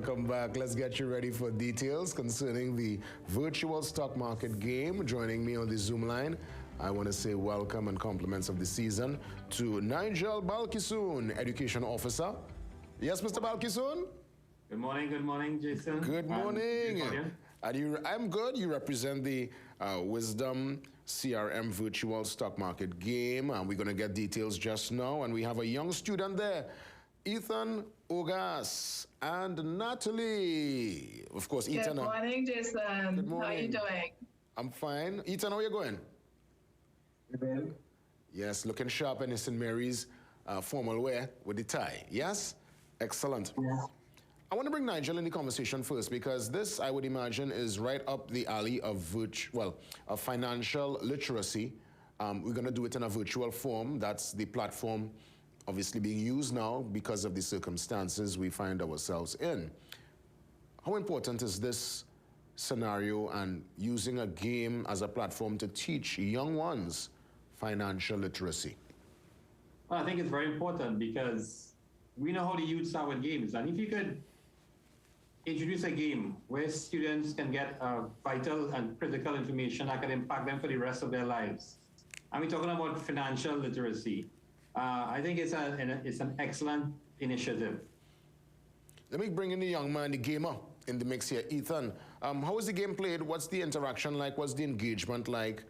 welcome back. Let's get you ready for details concerning the virtual stock market game. Joining me on the Zoom line, I want to say welcome and compliments of the season to Nigel Balkissoon, Education Officer. Yes, Mr. Balkissoon? Good morning, Jason. Good morning. I'm good. You represent the Wisdom CRM virtual stock market game. We're going to get details just now. And we have a young student there, Ethan Ugas and Natalie. Of course, Ethan. Good morning, Jason. Good morning. How are you doing? I'm fine. Ethan, how are you going? Good. Yes, looking sharp in St. Mary's formal wear with the tie. Yes? Excellent. Yeah. I want to bring Nigel in the conversation first because this, I would imagine, is right up the alley of financial literacy. We're going to do it in a virtual form. That's the platform obviously being used now because of the circumstances we find ourselves in. How important is this scenario and using a game as a platform to teach young ones financial literacy? Well, I think it's very important because we know how the youth start with games. And if you could introduce a game where students can get vital and critical information that can impact them for the rest of their lives. And we're talking about financial literacy. I think it's an excellent initiative. Let me bring in the young man, the gamer, in the mix here. Ethan, how is the game played? What's the interaction like? What's the engagement like?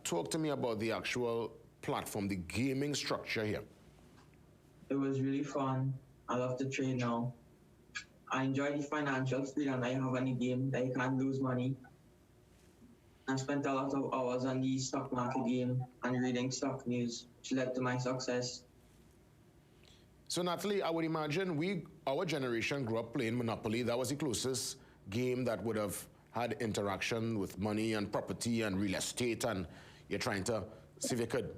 Talk to me about the actual platform, the gaming structure here. It was really fun. I love to trade now. I enjoy the financial freedom I have in the game that you can't lose money. I spent a lot of hours on the stock market game and reading stock news, which led to my success. So Natalie, I would imagine our generation grew up playing Monopoly. That was the closest game that would have had interaction with money and property and real estate, and you're trying to see if you could,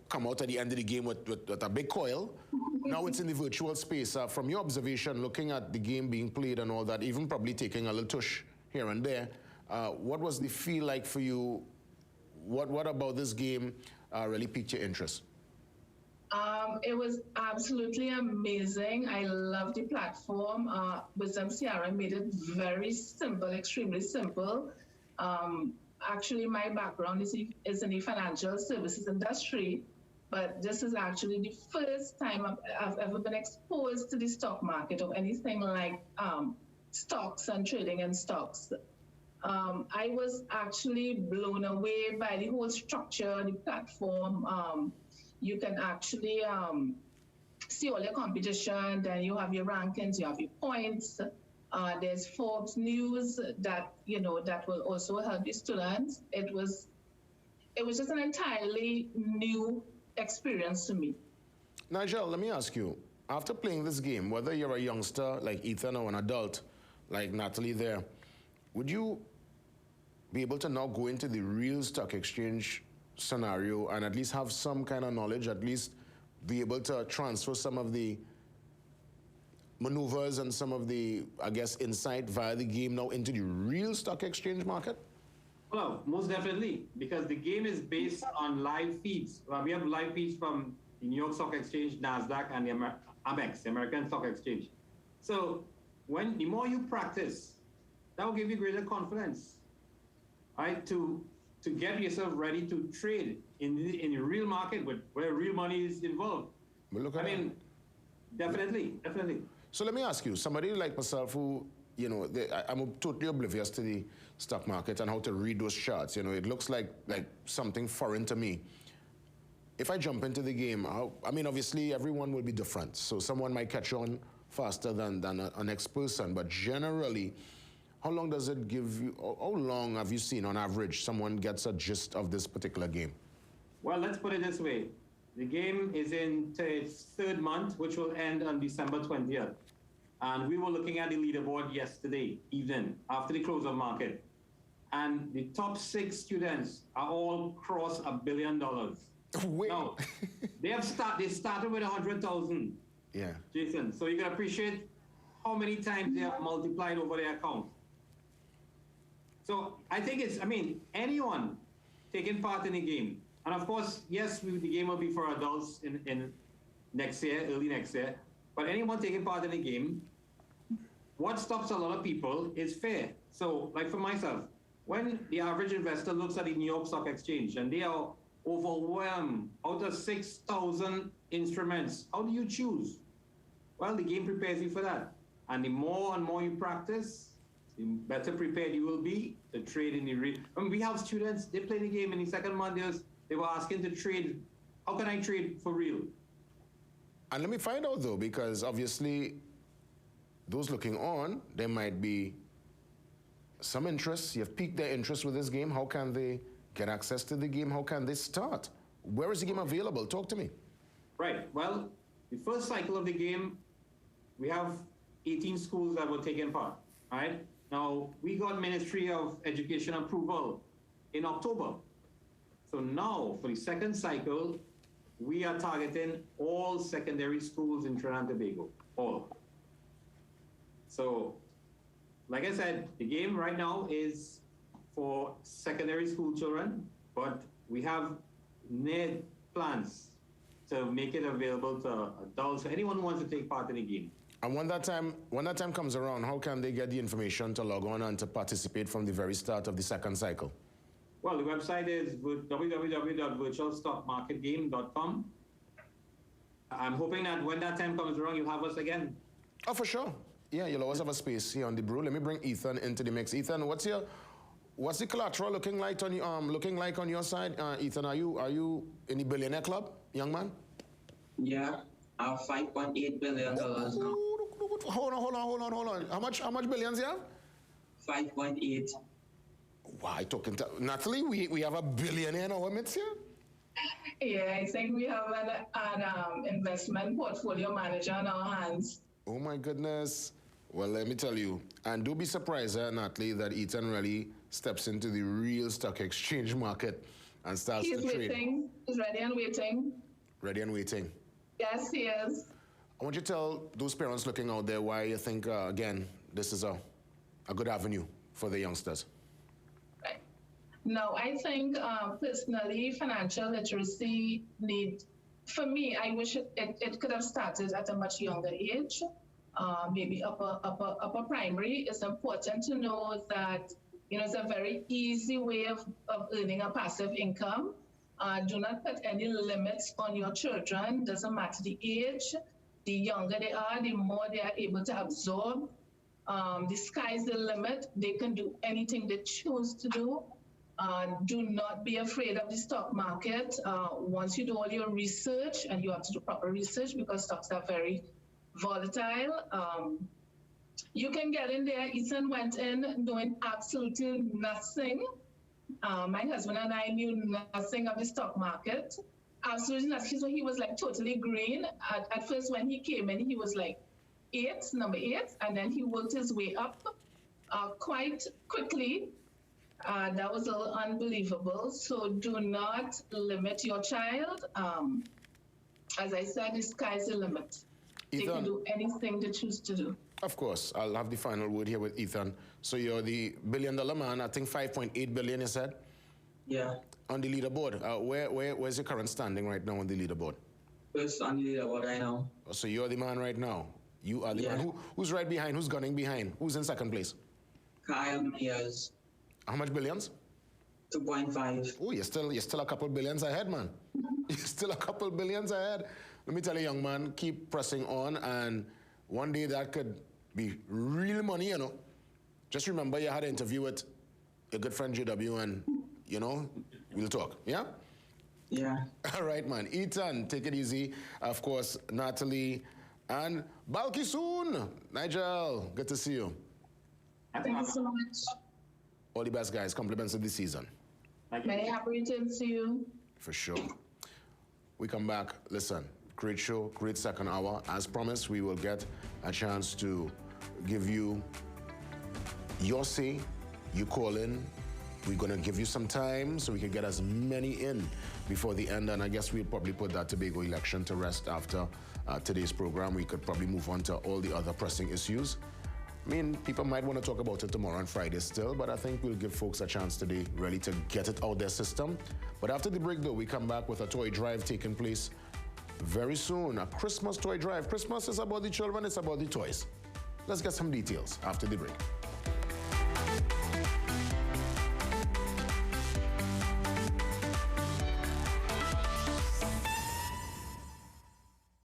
come out at the end of the game with a big coil. Now it's in the virtual space. From your observation, looking at the game being played and all that, even probably taking a little tush here and there, what was the feel like for you? What about this game really piqued your interest? It was absolutely amazing. I love the platform. Wisdom CRM made it very simple, extremely simple. Actually, my background is in the financial services industry, but this is actually the first time I've ever been exposed to the stock market or anything like stocks and trading in stocks. I was actually blown away by the whole structure, the platform. You can actually see all your competition, then you have your rankings, you have your points. There's Forbes News that will also help the students. It was just an entirely new experience to me. Nigel, let me ask you, after playing this game, whether you're a youngster like Ethan or an adult like Natalie there, would you be able to now go into the real stock exchange scenario and at least have some kind of knowledge, at least be able to transfer some of the maneuvers and some of the, I guess, insight via the game now into the real stock exchange market? Well, most definitely, because the game is based on live feeds. Well, we have live feeds from the New York Stock Exchange, NASDAQ, and the Amex, the American Stock Exchange. So the more you practice, that will give you greater confidence, right, to get yourself ready to trade in the real market where real money is involved. But look at definitely. So let me ask you, somebody like myself who, I'm totally oblivious to the stock market and how to read those charts. It looks like something foreign to me. If I jump into the game, obviously everyone will be different. So someone might catch on faster than a next person. But generally, how long does it give you, how long have you seen on average someone gets a gist of this particular game? Well, let's put it this way. The game is in its third month, which will end on December 20th. And we were looking at the leaderboard yesterday evening after the close of market. And the top 6 students are all cross $1 billion. Wait. Now, they started with 100,000. Yeah. Jason, so you can appreciate how many times they have multiplied over their account. So I think anyone taking part in the game, and of course, yes, the game will be for adults in next year, early next year, but anyone taking part in the game what stops a lot of people is fear. So, like for myself, when the average investor looks at the New York Stock Exchange and they are overwhelmed out of 6,000 instruments, how do you choose? Well, the game prepares you for that. And the more and more you practice, the better prepared you will be to trade in the real. I mean, we have students, they play the game in the second month, they were asking to trade. How can I trade for real? And let me find out though, because obviously those looking on, there might be some interest. You've piqued their interest with this game. How can they get access to the game? How can they start? Where is the game available? Talk to me. Right. Well, the first cycle of the game, we have 18 schools that were taking part. All right. Now, we got Ministry of Education approval in October. So now, for the second cycle, we are targeting all secondary schools in Trinidad and Tobago. All. So, like I said, the game right now is for secondary school children, but we have near plans to make it available to adults, anyone who wants to take part in the game. And when that time comes around, how can they get the information to log on and to participate from the very start of the second cycle? Well, the website is www.virtualstockmarketgame.com. I'm hoping that when that time comes around, you'll have us again. Oh, for sure. Yeah, you'll always have a space here on the brew. Let me bring Ethan into the mix. Ethan, what's the collateral looking like on your side? Ethan, are you in the billionaire club, young man? Yeah, I have $5.8 billion now. Hold on. How much billions you have? 5.8. Wow, I talking to Natalie. We have a billionaire in our midst here. Yeah, I think we have an investment portfolio manager on our hands. Oh my goodness. Well, let me tell you, and don't be surprised, Natalie, that Ethan really steps into the real stock exchange market and starts to trade. He's ready and waiting. Ready and waiting. Yes, he is. I want you to tell those parents looking out there why you think, again, this is a good avenue for the youngsters. Right. No, I think personally, financial literacy for me, I wish it could have started at a much younger age, maybe upper primary. It's important to know that, it's a very easy way of earning a passive income. Do not put any limits on your children. Doesn't matter the age. The younger they are, the more they are able to absorb. The sky's the limit. They can do anything they choose to do. Do not be afraid of the stock market. Once you do all your research, and you have to do proper research because stocks are very volatile, you can get in there. Ethan went in doing absolutely nothing. My husband and I knew nothing of the stock market. Absolutely nothing. So he was like totally green. At first, when he came in, he was like number 8, and then he worked his way up quite quickly. That was a little unbelievable. So do not limit your child. As I said, the sky's the limit. Ethan, they can do anything they choose to do. Of course. I'll have the final word here with Ethan. So you're the billion-dollar man. I think 5.8 billion, you said? Yeah. On the leaderboard. Where's your current standing right now on the leaderboard? First on the leaderboard right now. So you're the man right now. You are the man. Who's right behind? Who's gunning behind? Who's in second place? Kyle Mears. How much billions? 2.5. Oh, you're still a couple billions ahead, man. You're still a couple billions ahead. Let me tell you, young man, keep pressing on, and one day that could be real money, Just remember you had an interview with your good friend JW, and, we'll talk, yeah? Yeah. All right, man. Ethan, take it easy. Of course, Natalie and Balkissoon. Nigel, good to see you. Thank you so much. All the best, guys. Compliments of the season. Many happy returns to you. For sure. We come back. Listen, great show, great second hour. As promised, we will get a chance to give you your say. You call in. We're going to give you some time so we can get as many in before the end. And I guess we'll probably put that Tobago election to rest after today's program. We could probably move on to all the other pressing issues. I mean, people might want to talk about it tomorrow and Friday still, but I think we'll give folks a chance today really to get it out their system. But after the break, though, we come back with a toy drive taking place very soon, a Christmas toy drive. Christmas is about the children, it's about the toys. Let's get some details after the break.